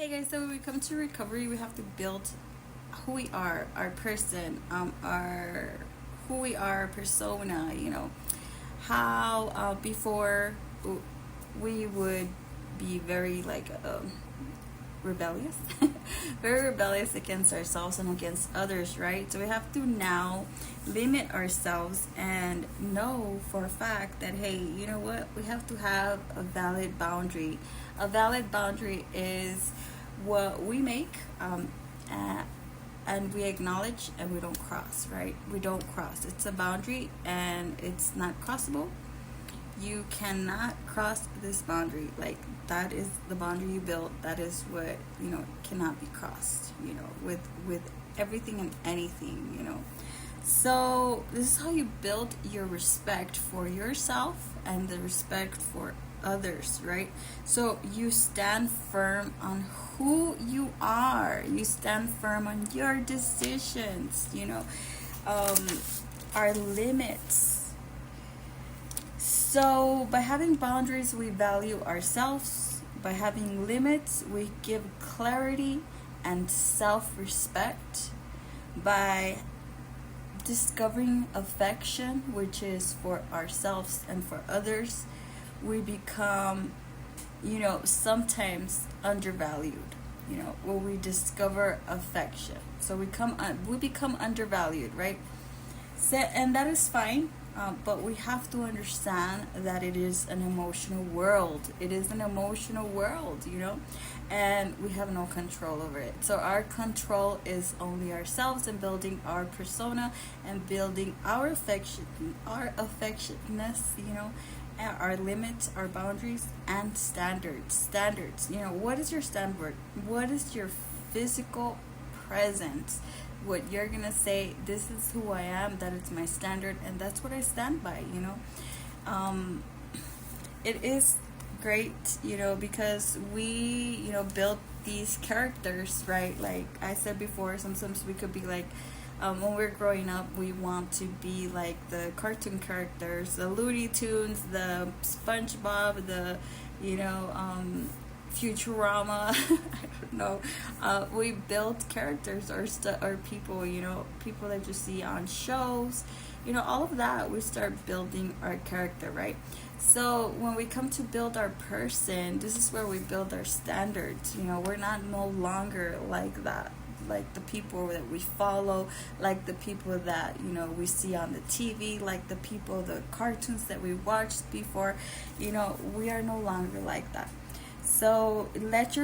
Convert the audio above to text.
Hey guys, so when we come to recovery, we have to build who we are, our person, our who we are, persona. How before we would be very rebellious, very rebellious against ourselves and against others, right? So we have to now limit ourselves and know for a fact that, hey, you know what? We have to have a valid boundary. A valid boundary is what we make, uh, and we acknowledge, and we don't cross, right? We don't cross. It's a boundary and it's not crossable. You cannot cross this boundary. Like, that is the boundary you built. That is what cannot be crossed, with everything and anything. So this is how you build your respect for yourself and the respect for others, right? So you stand firm on who you are. You stand firm on your decisions, our limits. So, by having boundaries, we value ourselves. By having limits, we give clarity and self respect. By discovering affection, which is for ourselves and for others, we become, sometimes undervalued. When we discover affection, so we become undervalued, right? So, and that is fine, but we have to understand that it is an emotional world. It is an emotional world, and we have no control over it. So our control is only ourselves and building our persona and building our affectionateness, and our limits, our boundaries, and standards. What is your standard? What is your physical presence? What you're gonna say, this is who I am, that is my standard, and that's what I stand by. It is great, because we build these characters, right? Like I said before, sometimes we could be like, when we're growing up, we want to be like the cartoon characters, the Looney Tunes, the SpongeBob, the Futurama. I don't know. We build characters or people, people that you see on shows, all of that. We start building our character, right? So when we come to build our person, this is where we build our standards. We're not no longer like that, like the people that we follow, like the people that we see on the TV, like the cartoons that we watched before. We are no longer like that. So let your